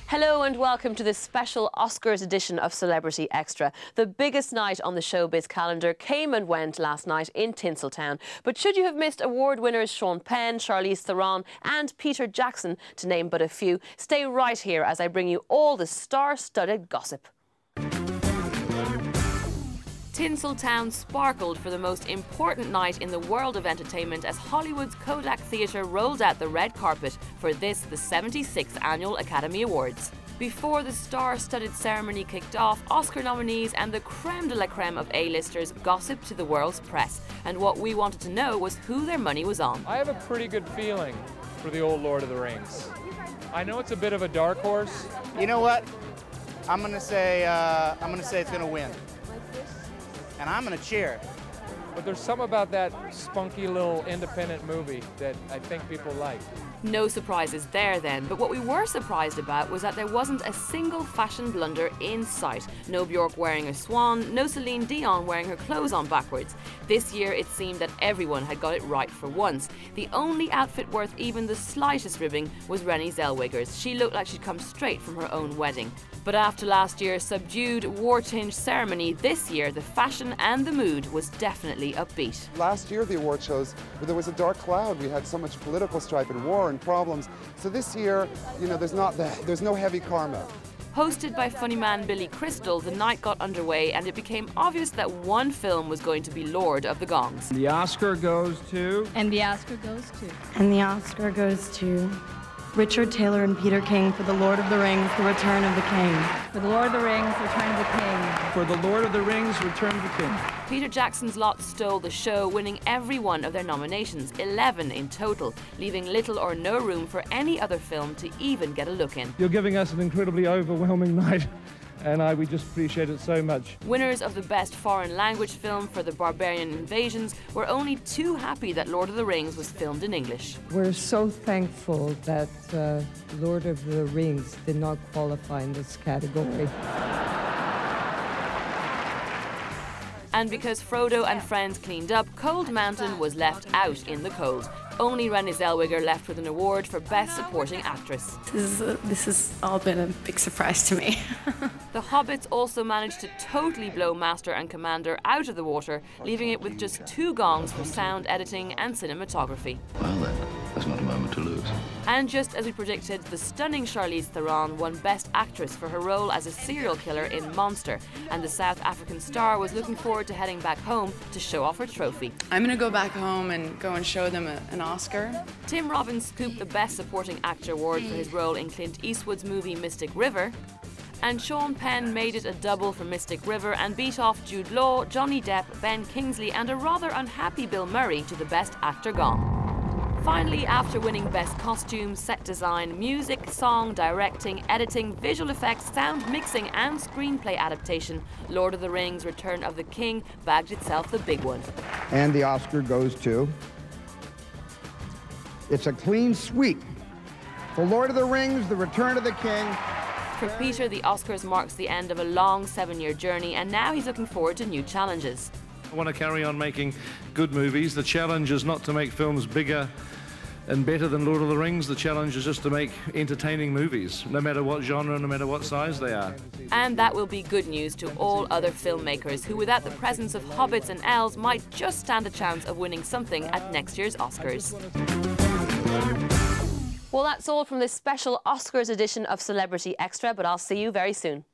Hello and welcome to this special Oscars edition of Celebrity Extra. The biggest night on the showbiz calendar came and went last night in Tinseltown. But should you have missed award winners Sean Penn, Charlize Theron and Peter Jackson, to name but a few, stay right here as I bring you all the star-studded gossip. Tinseltown sparkled for the most important night in the world of entertainment as Hollywood's Kodak Theatre rolled out the red carpet for the 76th Annual Academy Awards. Before the star-studded ceremony kicked off, Oscar nominees and the creme de la creme of A-listers gossiped to the world's press, and what we wanted to know was who their money was on. I have a pretty good feeling for the old Lord of the Rings. I know it's a bit of a dark horse. You know what? I'm gonna say it's gonna win. And I'm going to cheer. But there's some about that spunky little independent movie that I think people like. No surprises there then, but what we were surprised about was that there wasn't a single fashion blunder in sight. No Bjork wearing a swan, no Celine Dion wearing her clothes on backwards. This year it seemed that everyone had got it right for once. The only outfit worth even the slightest ribbing was Renée Zellweger's. She looked like she'd come straight from her own wedding. But after last year's subdued, war-tinged ceremony, this year the fashion and the mood was definitely upbeat. Last year the award shows, there was a dark cloud. We had so much political strife and war and problems. So this year, you know, there's no heavy karma. Hosted by funny man Billy Crystal, the night got underway and it became obvious that one film was going to be Lord of the Gongs. The Oscar goes to... And the Oscar goes to... And the Oscar goes to... Richard Taylor and Peter King for The Lord of the Rings, The Return of the King. For The Lord of the Rings, Return of the King. For The Lord of the Rings, Return of the King. Peter Jackson's lot stole the show, winning every one of their nominations, 11 in total, leaving little or no room for any other film to even get a look in. You're giving us an incredibly overwhelming night, and we just appreciate it so much. Winners of the Best Foreign Language Film for The Barbarian Invasions were only too happy that Lord of the Rings was filmed in English. We're so thankful that Lord of the Rings did not qualify in this category. And because Frodo and friends cleaned up, Cold Mountain was left out in the cold. Only Renée Zellweger left with an award for Best Supporting Actress. This has all been a big surprise to me. The Hobbits also managed to totally blow Master and Commander out of the water, leaving it with just 2 gongs for sound editing and cinematography. Well then, there's not a moment to lose. And just as we predicted, the stunning Charlize Theron won Best Actress for her role as a serial killer in Monster, and the South African star was looking forward to heading back home to show off her trophy. I'm going to go back home and go and show them an Oscar. Tim Robbins scooped the Best Supporting Actor award for his role in Clint Eastwood's movie Mystic River. And Sean Penn made it a double for Mystic River and beat off Jude Law, Johnny Depp, Ben Kingsley and a rather unhappy Bill Murray to the Best Actor gong. Finally, after winning Best Costume, Set Design, Music, Song, Directing, Editing, Visual Effects, Sound Mixing and Screenplay Adaptation, Lord of the Rings, Return of the King bagged itself the big one. And the Oscar goes to... It's a clean sweep. For Lord of the Rings, The Return of the King. For Peter, the Oscars marks the end of a long 7-year journey, and now he's looking forward to new challenges. I want to carry on making good movies. The challenge is not to make films bigger and better than Lord of the Rings. The challenge is just to make entertaining movies, no matter what genre, no matter what size they are. And that will be good news to all other filmmakers who, without the presence of hobbits and elves, might just stand a chance of winning something at next year's Oscars. Well, that's all from this special Oscars edition of Celebrity Extra, but I'll see you very soon.